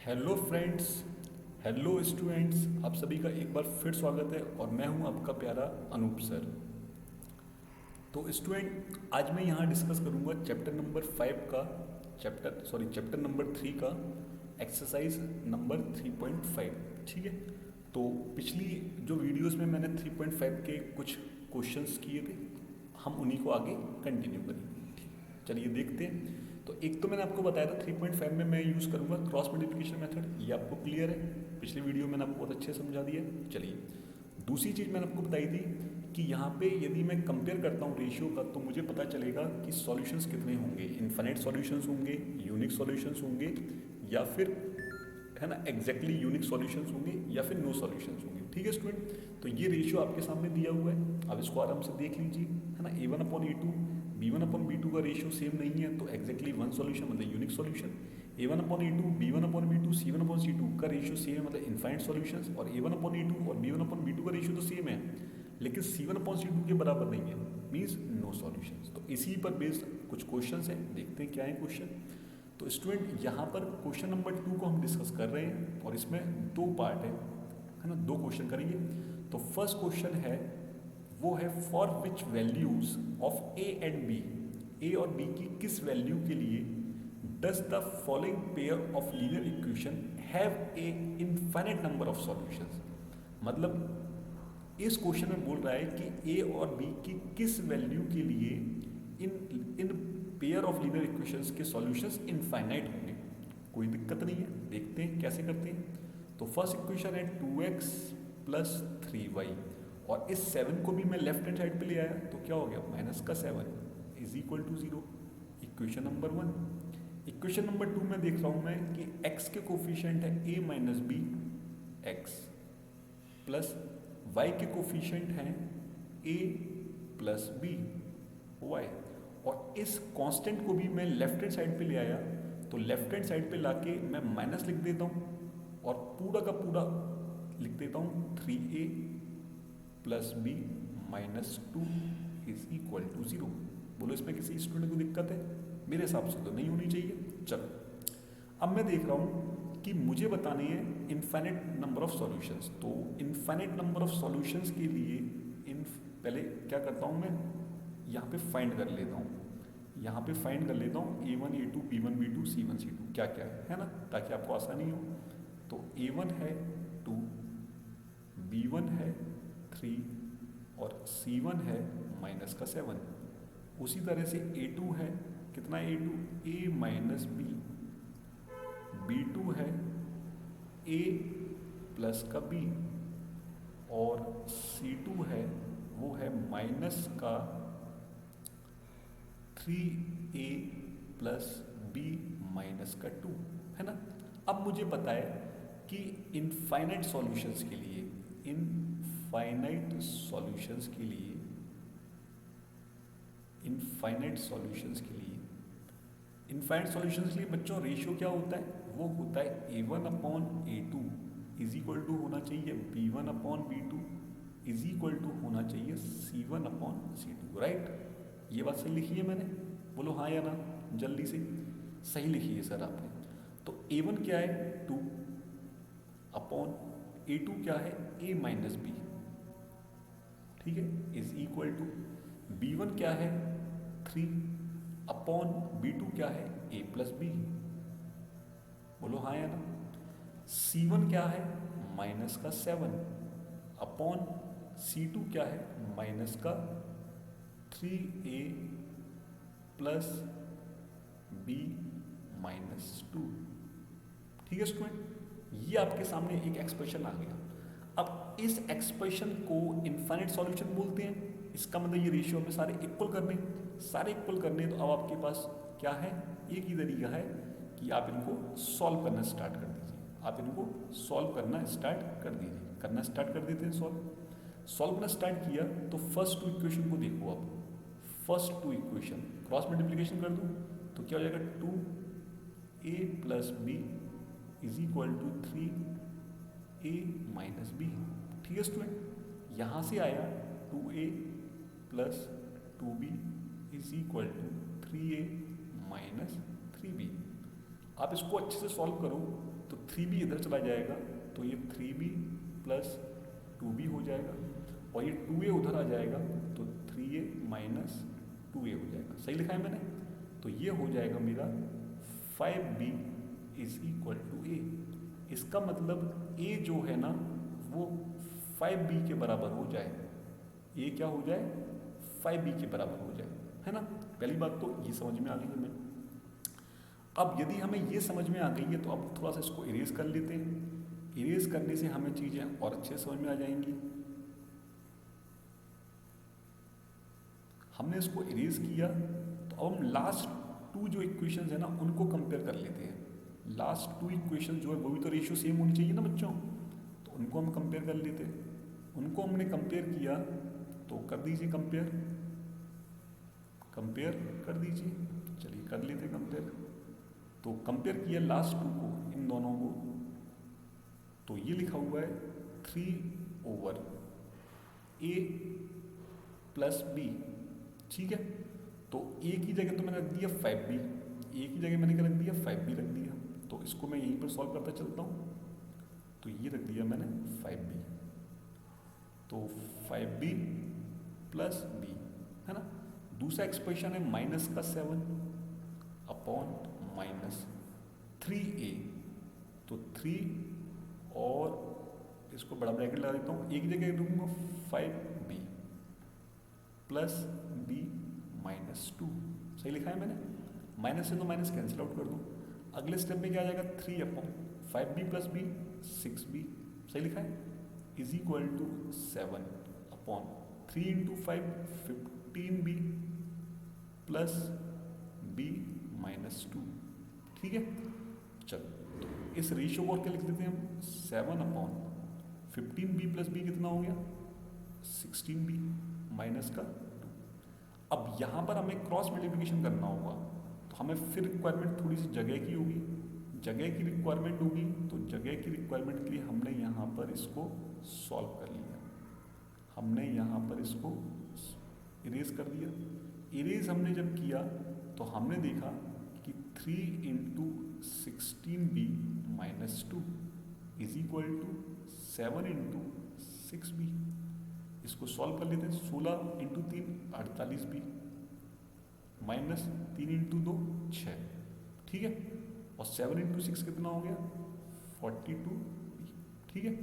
Hello friends, hello students, आप सभी का एक बार फिर स्वागत है और मैं हूं आपका प्यारा अनूप सर। तो स्टूडेंट, आज मैं यहाँ डिस्कस करूँगा चैप्टर नंबर 5 का चैप्टर नंबर 3 का एक्सरसाइज नंबर 3.5। ठीक है। तो पिछली जो वीडियोस में मैंने 3.5 के कुछ क्वेश्चंस किए थे, हम उन्हीं को आगे कंटिन्यू करेंगे। ठीक, चलिए देखते हैं। तो एक तो मैंने आपको बताया था 3.5 में मैं यूज़ करूँगा क्रॉस मल्टीप्लिकेशन मेथड, ये आपको क्लियर है। पिछली वीडियो में मैंने आपको बहुत अच्छे से समझा दिया। चलिए, दूसरी चीज़ मैंने आपको बताई थी कि यहाँ पे यदि मैं कंपेयर करता हूँ रेशियो का, तो मुझे पता चलेगा कि सॉल्यूशंस कितने होंगे। इनफाइनाइट सॉल्यूशंस होंगे, यूनिक सॉल्यूशंस होंगे, या फिर है ना एग्जैक्टली यूनिक सॉल्यूशंस होंगे, या फिर नो सॉल्यूशंस होंगे। ठीक है स्टूडेंट, तो ये रेशियो आपके सामने दिया हुआ है, आप इसको आराम से देख लीजिए। है ना, A1/A2 B1/B2 का रेशियो सेम नहीं है, तो एग्जैक्टली वन सॉल्यूशन मतलब unique solution. A1/A2 B1/B2 C1/C2 का रेशियो सेम है, मतलब इनफाइनाइट सॉल्यूशंस। और A1/A2 और B1/B2 का रेशियो तो सेम है, लेकिन C1/C2 के बराबर नहीं है, मीन्स नो सॉल्यूशंस। तो इसी पर बेस्ड कुछ क्वेश्चंस हैं, देखते हैं क्या है क्वेश्चन। तो स्टूडेंट, यहाँ पर क्वेश्चन नंबर 2 को हम डिस्कस कर रहे हैं और इसमें दो पार्ट है ना, दो क्वेश्चन करेंगे। तो फर्स्ट क्वेश्चन है, वो है for which values of A and B, A और बी की किस वैल्यू के लिए does the following pair of linear equation have a infinite number of solutions. मतलब इस क्वेश्चन में बोल रहा है कि ए और बी की किस वैल्यू के लिए इन इन पेयर ऑफ लीनियर इक्वेशंस के सॉल्यूशंस इनफाइनाइट होंगे। कोई दिक्कत नहीं है, देखते हैं कैसे करते हैं। तो फर्स्ट इक्वेशन है 2x प्लस 3y, और इस 7 को भी मैं लेफ्ट हैंड साइड पे ले आया, तो क्या हो गया, माइनस का 7 is equal to 0। Equation number 1। Equation number 2 में देख रहा हूँ मैं कि x के कोफिशिएंट है a minus b x, plus y के कोफिशिएंट हैं a प्लस बी वाई। और इस कांस्टेंट को भी मैं लेफ्ट हैंड साइड पे ले आया, तो लेफ्ट हैंड साइड पे लाके मैं माइनस लिख देता हूँ और पूरा का पूरा लिख देता हूँ 3a plus b minus 2 is equal to 0। बोलो, इसमें किसी स्टूडेंट को दिक्कत है? मेरे हिसाब से तो नहीं होनी चाहिए। चलो, अब मैं देख रहा हूँ कि मुझे बतानी है इनफाइनाइट नंबर ऑफ सॉल्यूशंस। तो इनफाइनाइट नंबर ऑफ सॉल्यूशंस के लिए पहले क्या करता हूँ, मैं यहाँ पे फाइंड कर लेता हूँ। यहाँ पे फाइंड कर लेता हूँ A1 A2 B1 B2 C1 C2 क्या क्या है ना, ताकि आपको आसानी हो। तो A1 है 2, B1 है 3 और C1 है माइनस का 7। उसी तरह से A2 है, कितना A2 A minus B, B2 है A प्लस का B, और C2 है वो है माइनस का 3a प्लस बी माइनस का 2, है ना। अब मुझे पता है कि इनफाइनाइट सॉल्यूशंस के लिए इनफाइनाइट सॉल्यूशंस के लिए इनफाइनाइट सॉल्यूशंस के लिए इनफाइनाइट सॉल्यूशंस के लिए बच्चों रेशियो क्या होता है, वो होता है A1/A2 इज इक्वल टू होना चाहिए B1/B2 इज इक्वल टू होना चाहिए C1/C2, राइट। ये बात सही लिखी है मैंने? बोलो हाँ या ना, जल्दी से। सही लिखी है सर आपने। तो A1 क्या है 2 अपॉन A2 क्या है A माइनस बी, ठीक है, इज इक्वल टू B1 क्या है 3 अपॉन B2 क्या है A प्लस बी। बोलो हाँ या ना। C1 क्या है माइनस का 7 अपॉन C2 क्या है माइनस का 3a प्लस बी माइनस 2। ठीक है स्टूडेंट, ये आपके सामने एक एक्सप्रेशन आ गया। अब इस एक्सप्रेशन को इनफाइनाइट सॉल्यूशन बोलते हैं। इसका मतलब ये रेशियो में सारे इक्वल करने, सारे इक्वल करने। तो अब आपके पास क्या है, एक ही तरीका है कि आप इनको सॉल्व करना स्टार्ट कर दीजिए। आप इनको सॉल्व करना स्टार्ट कर दीजिए, करना स्टार्ट कर देते हैं सॉल्व करना स्टार्ट किया। तो फर्स्ट टू इक्वेशन को देखो, आप first two equation cross multiplication कर दूँ तो क्या हो जाएगा 2a plus b is equal to 3a minus b. ठीक है स्टूडेंट, यहाँ से आया 2a plus 2b is equal to 3a minus 3b। आप इसको अच्छे से सॉल्व करो तो 3b इधर चला जाएगा तो ये 3b प्लस 2b हो जाएगा, और ये 2a उधर आ जाएगा तो 3a माइनस 2a हो जाएगा। सही लिखा है मैंने? तो ये हो जाएगा मेरा 5b is equal to a। इसका मतलब a जो है ना वो 5b के बराबर हो जाए, a क्या हो जाए, 5b के बराबर हो जाए, है ना। पहली बात तो ये समझ में आ गई हमें। अब यदि हमें ये समझ में आ गई है तो अब थोड़ा सा इसको इरेज कर लेते हैं। इरेज करने से हमें चीज़ें और अच्छे समझ में आ जाएंगी। हमने इसको इरेज किया तो अब हम लास्ट 2 जो इक्वेशंस है ना उनको कंपेयर कर लेते हैं। लास्ट 2 इक्वेशन जो है वो भी तो रेशियो सेम होनी चाहिए ना बच्चों, तो उनको हम कंपेयर कर लेते हैं। उनको हमने कंपेयर किया तो कर दीजिए कंपेयर, कंपेयर कर दीजिए। चलिए कर लेते कंपेयर। तो कंपेयर किया लास्ट 2 को, इन दोनों को, तो ये लिखा हुआ है 3/a प्लस b। ठीक है, तो a की जगह तो मैंने रख दिया 5b, a की जगह मैंने क्या रख दिया, 5b रख दिया। तो इसको मैं यहीं पर सॉल्व करता चलता हूँ। तो ये रख दिया मैंने 5b, तो 5b प्लस b, है ना। दूसरा एक्सप्रेशन है माइनस का 7 अपॉन माइनस 3a, तो 3 और इसको बड़ा ब्रैकेट लगा देता हूँ, एक जगह दूंगा 5b प्लस b माइनस 2। सही लिखा है मैंने? माइनस से तो माइनस कैंसिल आउट कर दूँ। अगले स्टेप में क्या आ जाएगा, 3 upon 5b plus b 6b। सही लिखा है? Is equal to 7 upon 3 into 5 15b plus b minus 2। ठीक है, चलो तो इस रेशियो को क्या लिख देते हैं हम, 7 अपॉन 15b प्लस b कितना हो गया, 16b माइनस का 2। अब यहाँ पर हमें क्रॉस मल्टीप्लिकेशन करना होगा, तो हमें फिर रिक्वायरमेंट थोड़ी सी जगह की होगी, जगह की रिक्वायरमेंट होगी। तो जगह की रिक्वायरमेंट के लिए हमने यहाँ पर इसको सॉल्व कर लिया, हमने यहाँ पर इसको इरेज कर दिया। इरेज हमने जब किया तो हमने देखा कि 3 into 16b minus 2 is equal to 7 into 6b। इसको सॉल्व कर लेते हैं। 16 इंटू 3 48b माइनस 3 इंटू 2 6। ठीक है, और 7 इंटू 6 कितना हो गया, 42b। ठीक है,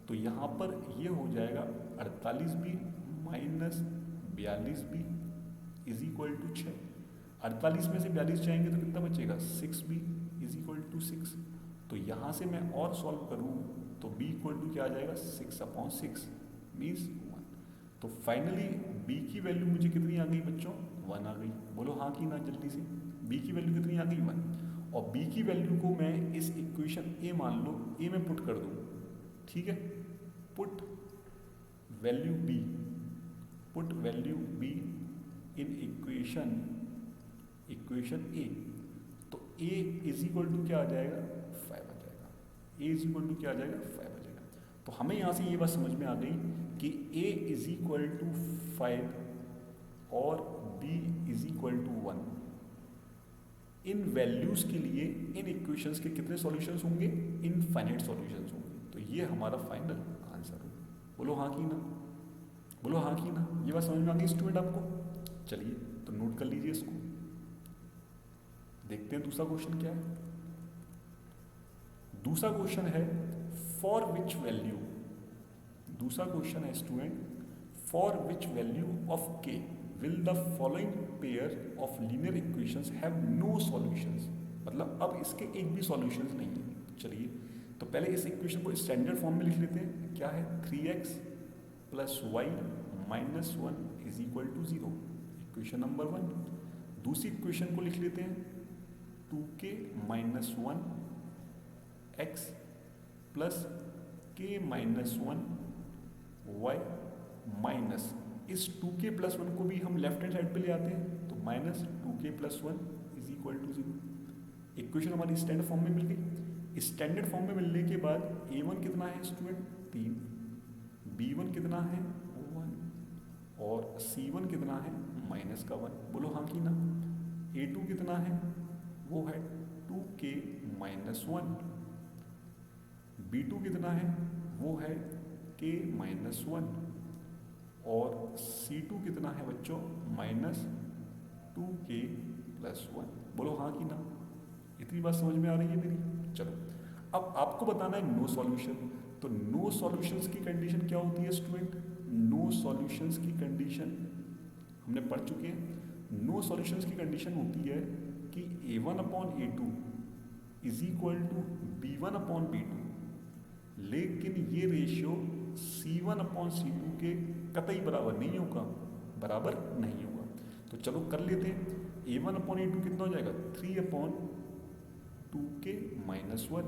तो यहाँ पर ये हो जाएगा 48b minus 42b is equal to 6। 48 में से 42 जाएंगे तो कितना बचेगा, 6b इज इक्वल टू 6। तो यहाँ से मैं और सॉल्व करूँ तो b इक्वल टू क्या आ जाएगा, 6 अपॉन 6 मीन्स 1। तो फाइनली b की वैल्यू मुझे कितनी आ गई बच्चों, 1 आ गई। बोलो हाँ कि ना जल्दी से, b की वैल्यू कितनी आ गई, 1। और b की वैल्यू को मैं इस इक्वेशन a मान लो, a में पुट कर दूँ। ठीक है, put value b, put value b in equation a। तो a इज इक्वल टू क्या आ जाएगा, 5 आ जाएगा। a इज इक्वल टू क्या आ जाएगा, 5 आ जाएगा। तो हमें यहाँ से ये बात समझ में आ गई कि a इज इक्वल टू 5 और b इज इक्वल टू 1। इन वैल्यूज के लिए इन इक्वेशंस के कितने सॉल्यूशंस होंगे, इनफाइनाइट सॉल्यूशंस होंगे। तो ये हमारा फाइनल आंसर हो। बोलो हाँ कि ना, बोलो हाँ कि ना। ये बात समझ में आ गई स्टूडेंट आपको? चलिए तो नोट कर लीजिए इसको। देखते हैं दूसरा क्वेश्चन क्या है। दूसरा क्वेश्चन है फॉर विच वैल्यू, दूसरा क्वेश्चन है student, for which value of k will the following pair of linear equations have no solutions. मतलब अब इसके एक भी सॉल्यूशंस नहीं है। चलिए तो पहले इस इक्वेशन को स्टैंडर्ड फॉर्म में लिख लेते हैं। क्या है, 3x plus y minus 1 is equal to 0, equation number 1। दूसरी इक्वेशन को लिख लेते हैं 2k minus 1 x plus k minus 1 y minus, इस 2k प्लस 1 को भी हम लेफ्ट हैंड साइड पे ले आते हैं, तो minus 2k plus 1 is equal to 0। Equation हमारी स्टैंडर्ड फॉर्म में मिल गई। स्टैंडर्ड फॉर्म में मिलने के बाद a1 कितना है स्टूडेंट, 3, b1 कितना है 1, और c1 कितना है माइनस का 1। बोलो हाँ कि ना। a2 कितना है, वो है 2k माइनस 1, B2 कितना है, वो है k माइनस वन, और C2 कितना है बच्चों, -2k प्लस वन। बोलो हाँ कि ना, इतनी बात समझ में आ रही है मेरी। चलो अब आपको बताना है नो सॉल्यूशन। तो नो सॉल्यूशंस की कंडीशन क्या होती है स्टूडेंट, नो सॉल्यूशंस की कंडीशन हमने पढ़ चुके हैं। नो सॉल्यूशंस की कंडीशन होती है कि A1/A2 is equal to B1/B2, लेकिन ये रेशियो C1/C2 के कतई बराबर नहीं होगा, बराबर नहीं होगा। तो चलो कर लेते हैं। A1/A2 कितना हो जाएगा, 3/2k माइनस वन।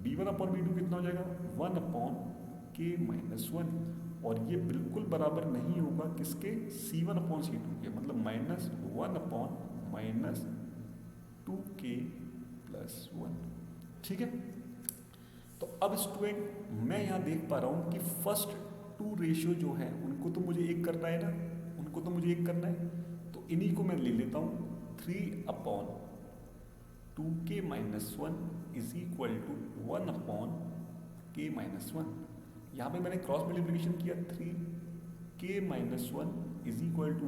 B1/B2 कितना हो जाएगा, 1/k माइनस वन। और ये बिल्कुल बराबर नहीं होगा किसके, C1/C2 के, मतलब -1/-2k प्लस वन। ठीक है। तो अब स्टूडेंट मैं यहाँ देख पा रहा हूँ कि फर्स्ट टू रेशियो जो है उनको तो मुझे एक करना है ना, उनको तो मुझे एक करना है। तो इन्हीं को मैं ले लेता हूँ, 3/2k minus one is equal to 1/k minus one. यहाँ पे मैंने क्रॉस मल्टीप्लिकेशन किया, 3k minus one is equal to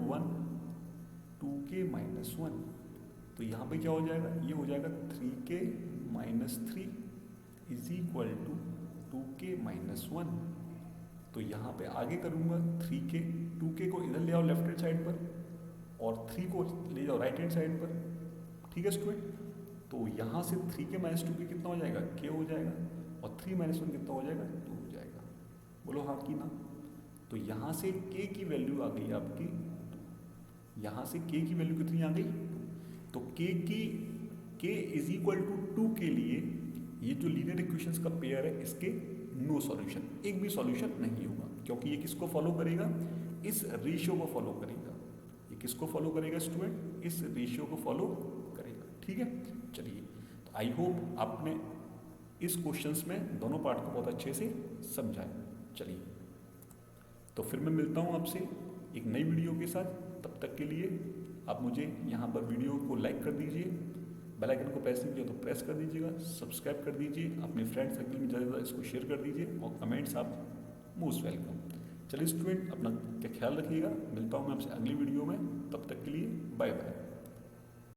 2k minus one. तो यहाँ पे क्या हो जाएगा, ये हो जाएगा 3k minus three is equal to 2k minus one. तो यहाँ पे आगे करूँगा 3k, 2k को इधर ले आओ लेफ्ट हैंड साइड पर, और 3 को ले जाओ राइट हैंड साइड पर। ठीक है स्टूडेंट। तो यहाँ से 3k माइनस 2k कितना हो जाएगा, k हो जाएगा, और 3 माइनस वन कितना हो जाएगा, 2 हो जाएगा। बोलो हाँ कि ना। तो यहाँ से k की वैल्यू आ गई आपकी, यहाँ से k की वैल्यू कितनी आ गई, तो k इज इक्वल टू 2 के लिए ये जो लीनियर इक्वेशंस का पेयर है इसके नो सॉल्यूशन, एक भी सॉल्यूशन नहीं होगा, क्योंकि ये किसको फॉलो करेगा, इस रेशियो को फॉलो करेगा। ये किसको फॉलो करेगा स्टूडेंट, इस रेशियो को फॉलो करेगा। ठीक है। चलिए, तो आई होप आपने इस क्वेश्चंस में दोनों पार्ट को बहुत अच्छे से समझा है। चलिए, तो फिर मैं मिलता हूँ आपसे एक नई वीडियो के साथ। तब तक के लिए आप मुझे यहाँ पर वीडियो को लाइक कर दीजिए, बेल आइकन को प्रेस नहीं किया तो प्रेस कर दीजिएगा, सब्सक्राइब कर दीजिए, अपने फ्रेंड सर्कल में ज़्यादा इसको शेयर कर दीजिए, और कमेंट्स आप मोस्ट वेलकम। चलिए स्टूडेंट, अपना क्या ख्याल रखिएगा। मिलता हूँ मैं आपसे अगली वीडियो में, तब तक के लिए बाय बाय।